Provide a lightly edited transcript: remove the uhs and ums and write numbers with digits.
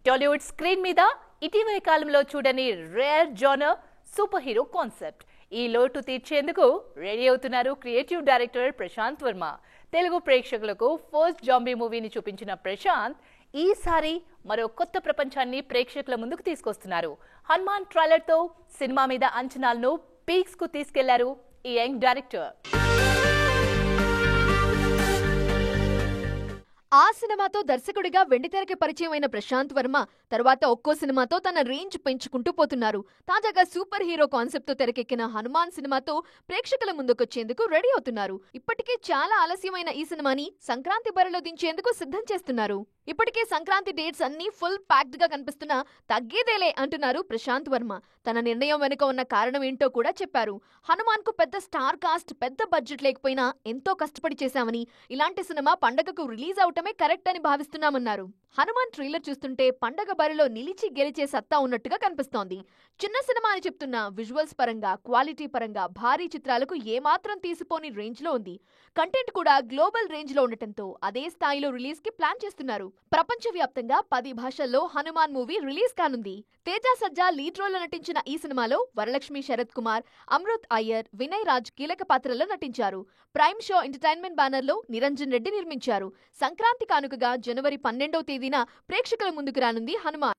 Tollywood screen మీద ఇటీవలి కాలంలో చూడని rare genre super hero concept. ఈ లోటు తీర్చేందుకు రెడీ అవుతున్నారు క్రియేటివ్ డైరెక్టర్ ప్రశాంత్ వర్మ. తెలుగు ప్రేక్షకులకు ఫస్ట్ జాంబీ మూవీని చూపించిన ప్రశాంత్ ఈసారి మరో కొత్త ప్రపంచాన్ని ప్రేక్షకుల ముందుకు తీసుకొస్తున్నారు. హనుమాన్ ట్రైలర్ తో సినిమా మీద అంచనాలను పీక్స్ కు తీసుకెళ్లారు ఈ యంగ్ డైరెక్టర్. ఆ సినిమాతో దర్శకుడిగా వెండితెరకి పరిచయం అయిన ప్రశాంత్ వర్మ తర్వాత ఒక్కో సినిమాతో తన రేంజ్ పెంచుకుంటూ పోతున్నారు. తాజాగా సూపర్ హీరో కాన్సెప్ట్ తో తెరకెక్కిన హనుమాన్ సినిమాతో ప్రేక్షకుల ముందుకొచ్చేందుకు రెడీ అవుతున్నారు. ఇప్పటికే చాలా ఆలస్యమైన ఈ సినిమాని సంక్రాంతి బరిలో దించేందుకు సిద్ధం చేస్తున్నారు. ఇప్పటికే సంక్రాంతి డేట్స్ అన్ని ఫుల్ ప్యాక్డ్ గా కనిపిస్తున్నా తగ్గేదేలే అంటున్నారు ప్రశాంత్ వర్మ. తన నిర్ణయం వెనుక ఉన్న కారణం ఏంటో కూడా చెప్పారు. హనుమాన్ కు పెద్ద స్టార్ కాస్ట్, పెద్ద బడ్జెట్ లేకపోయినా ఎంతో కష్టపడి చేశామని, ఇలాంటి సినిమా పండగకు రిలీజ్ అవటమే కరెక్ట్ అని భావిస్తున్నామన్నారు. హనుమాన్ ట్రైలర్ చూస్తుంటే పండగ బరిలో నిలిచి గెలిచే సత్తా ఉన్నట్టుగా కనిపిస్తోంది. చిన్న సినిమా అని చెప్తున్న విజువల్స్ పరంగా, క్వాలిటీ పరంగా భారీ చిత్రాలకు ఏమాత్రం తీసిపోని రేంజ్ లో ఉంది. కంటెంట్ కూడా గ్లోబల్ రేంజ్ లో ఉండటంతో అదే స్థాయిలో రిలీజ్ కి ప్లాన్ చేస్తున్నారు. ప్రపంచవ్యాప్తంగా 10 భాషల్లో హనుమాన్ మూవీ రిలీజ్ కానుంది. తేజ సజ్జా లీడ్ రోల్ లో నటించిన ఈ సినిమాలో వరలక్ష్మి శరత్ కుమార్, అమృత్ అయ్యర్, వినయ్ రాజ్ కీలక పాత్రల్లో నటించారు. ప్రైమ్ షో ఎంటర్టైన్మెంట్ బ్యానర్ లో నిరంజన్ రెడ్డి నిర్మించారు. సంక్రాంతి కానుకగా జనవరి 12వ తేదీన ప్రేక్షకుల ముందుకు రానుంది హనుమాన్.